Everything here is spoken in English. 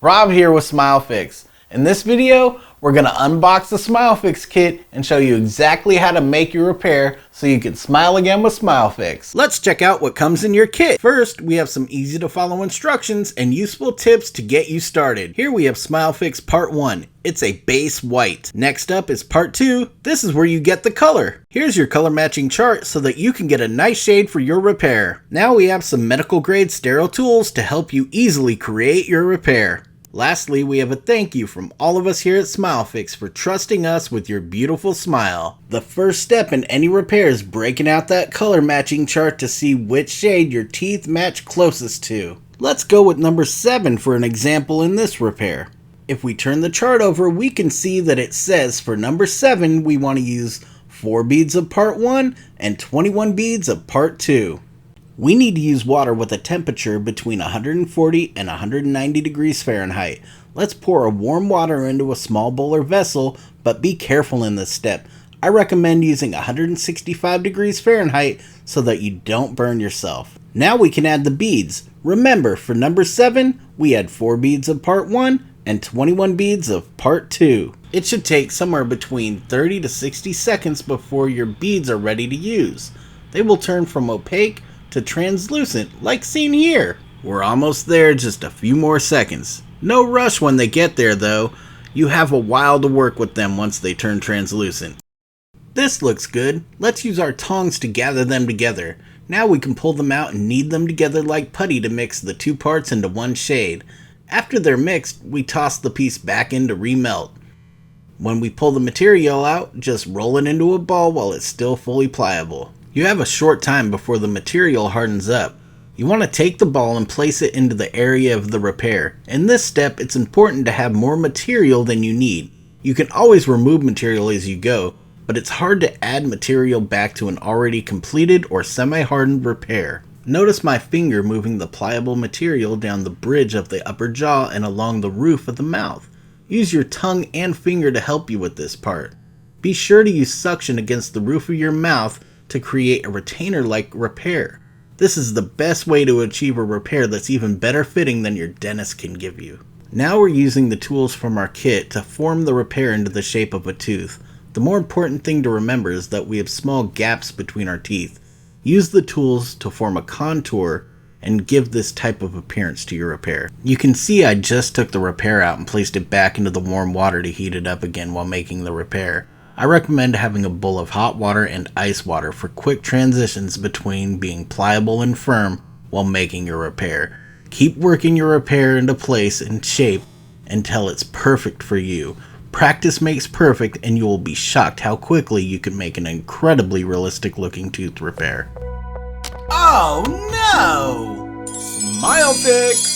Rob here with SmileFix. In this video, we're going to unbox the SmileFix kit and show you exactly how to make your repair so you can smile again with SmileFix. Let's check out what comes in your kit. First, we have some easy to follow instructions and useful tips to get you started. Here we have SmileFix Part 1. It's a base white. Next up is Part 2. This is where you get the color. Here's your color matching chart so that you can get a nice shade for your repair. Now we have some medical grade sterile tools to help you easily create your repair. Lastly, we have a thank you from all of us here at SmileFix for trusting us with your beautiful smile. The first step in any repair is breaking out that color matching chart to see which shade your teeth match closest to. Let's go with number 7 for an example in this repair. If we turn the chart over, we can see that it says for number 7 we want to use 4 beads of part 1 and 21 beads of part 2. We need to use water with a temperature between 140 and 190 degrees Fahrenheit. Let's pour a warm water into a small bowl or vessel, but be careful in this step. I recommend using 165 degrees Fahrenheit so that you don't burn yourself. Now we can add the beads. Remember, for number 7, we had 4 beads of part 1 and 21 beads of part 2. It should take somewhere between 30 to 60 seconds before your beads are ready to use. They will turn from opaque to translucent, like seen here. We're almost there, just a few more seconds. No rush when they get there though. You have a while to work with them once they turn translucent. This looks good. Let's use our tongs to gather them together. Now we can pull them out and knead them together like putty to mix the two parts into one shade. After they're mixed, we toss the piece back in to remelt. When we pull the material out, just roll it into a ball while it's still fully pliable. You have a short time before the material hardens up. You want to take the ball and place it into the area of the repair. In this step, it's important to have more material than you need. You can always remove material as you go, but it's hard to add material back to an already completed or semi-hardened repair. Notice my finger moving the pliable material down the bridge of the upper jaw and along the roof of the mouth. Use your tongue and finger to help you with this part. Be sure to use suction against the roof of your mouth to create a retainer-like repair. This is the best way to achieve a repair that's even better fitting than your dentist can give you. Now we're using the tools from our kit to form the repair into the shape of a tooth. The more important thing to remember is that we have small gaps between our teeth. Use the tools to form a contour and give this type of appearance to your repair. You can see I just took the repair out and placed it back into the warm water to heat it up again while making the repair. I recommend having a bowl of hot water and ice water for quick transitions between being pliable and firm while making your repair. Keep working your repair into place and shape until it's perfect for you. Practice makes perfect, and you will be shocked how quickly you can make an incredibly realistic looking tooth repair. Oh no! SmileFix!